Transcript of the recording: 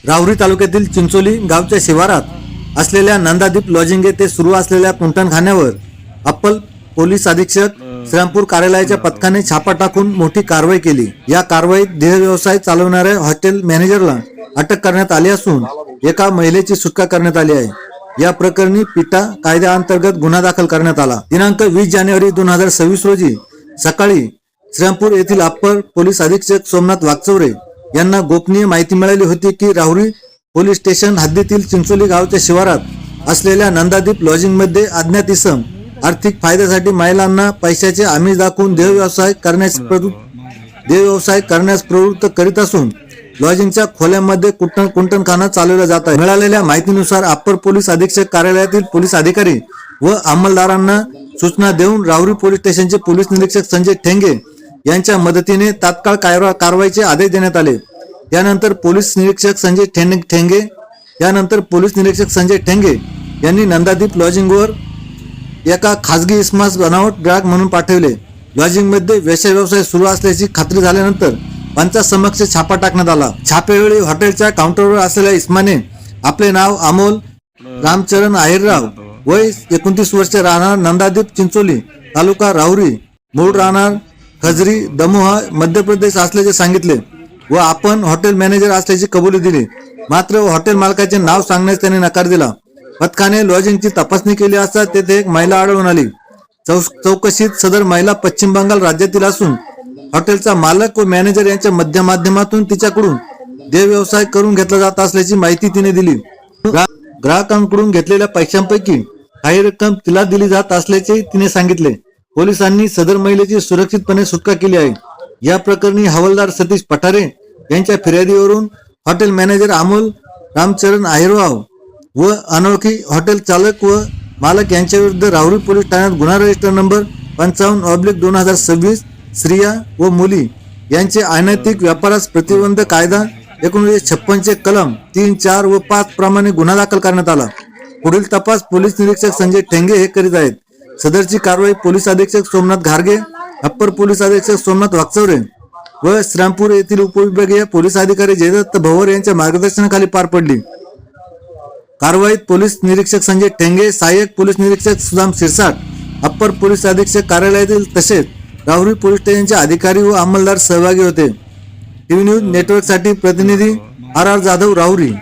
राहुरी तालुक्यातील चिंचोली गावच्या शिवारात असलेल्या नंदादीप लॉजिंग येथे सुरू असलेल्या कुंटणखान्यावर अप्पल पोलीस अधीक्षक श्रीरामपूर कार्यालयाच्या पथकाने छापा टाकून मोठी कारवाई केली। या कारवाईत देह व्यवसाय चालवणाऱ्या हॉटेल मॅनेजरला अटक करण्यात आली असून एका महिलेची सुटका करण्यात आली आहे। या प्रकरणी पिटा कायद्याअंतर्गत गुन्हा दाखल करण्यात आला। दिनांक 20 जानेवारी 2026 रोजी सकाळी श्रीरामपूर येथील अप्पर पोलीस अधीक्षक सोमनाथ वागचौरे यांना गोपनीय माहिती मिळाली होती की राहुरी पोलीस स्टेशन हद्दीतील चिंचोली गावच्या शिवारात असलेल्या नंदादीप लॉजिंग मध्ये अज्ञात इसम आर्थिक फायद्यासाठी महिलांना पैशाचे आमिष दाखवून देह व्यवसाय करण्यास प्रवृत्त करीत असून लॉजिंगच्या खोल्यांमध्ये कुंटणखाना चालवला जात आहे। मिळालेल्या माहितीनुसार अप्पर पोलीस अधीक्षक कार्यालयातील पोलीस अधिकारी व अंमलदारांना सूचना देऊन राहुरी पोलीस स्टेशनचे पोलीस निरीक्षक संजय ठेंगे यांच्या मदतीने तात्काळ कारवाईचे आदेश देण्यात आले। त्यानंतर पोलीस निरीक्षक संजय ठेंगे यांनी नंदादीप लॉजिंगवर एका खासगी इस्मास बनावट ग्राहक म्हणून पाठवले। लॉजिंग मध्ये वेश्या व्यवसाय सुरू असल्याची खात्री झाल्यानंतर पंचासमक्ष छापा टाकण्यात आला। छापेवेळी हॉटेलच्या काउंटरवर असलेल्या इस्माने आपले नाव अमोल रामचरण आहेरराव वय 29 वर्षे राहणार नंदादीप चिंचोली तालुका राहुरी मूळ राहणार खजरी दमोहा मध्य प्रदेश असल्याचे सांगितले व आपण हॉटेल मॅनेजर असल्याची कबुली दिली। मात्र हॉटेल मालकाचे नाव सांगण्यास त्याने नकार दिला। पथकाने लॉजिंगची तपासणी केली असता तेथे एक महिला आढळून आली। चौकशीत सदर महिला पश्चिम बंगाल राज्यातील असून हॉटेलचा मालक व मॅनेजर यांच्या माध्यमातून तिच्याकडून देह व्यवसाय करून घेतला जात असल्याची माहिती तिने दिली। ग्राहकांकडून घेतलेल्या पैशांपैकी काही रक्कम तिला दिली जात असल्याचे तिने सांगितले। पोलिसांनी सदर महिलेची सुरक्षितपणे सुटका केली आहे। या प्रकरणी हवालदार सतीश पठारे यांच्या फिर्यादीवरून हॉटेल मॅनेजर अमोल रामचरण आहेरराव व अनोळखी हॉटेल चालक व मालक यांच्या विरुद्ध राहुरी पोलीस ठाण्यात गुन्हा रजिस्टर नंबर 55/2026 स्त्रिया व मुली यांचे अनैतिक व्यापारास प्रतिबंध कायदा 1956 चे कलम 3, 4 व 5 प्रमाणे गुन्हा दाखल करण्यात आला। पुढील तपास पोलीस निरीक्षक संजय ठेंगे हे करीत आहेत। सदरची कारवाई पोलीस अधीक्षक सोमनाथ घारगे, अप्पर पोलीस अधीक्षक सोमनाथ वागचौरे व श्रीरामपूर येथील उपविभागीय पोलीस अधिकारी जयदत्त भवर यांच्या मार्गदर्शनाखाली पार पडली। कारवाईत पोलीस निरीक्षक संजय ठेंगे, सहाय्यक पोलीस निरीक्षक सुदाम शिरसाट, अप्पर पोलीस अधीक्षक कार्यालयातील तसेच राहुरी पोलीस स्टेशनचे अधिकारी व अंमलदार सहभागी होते। टीव्ही न्यूज नेटवर्क साठी प्रतिनिधी RR जाधव, राहुरी।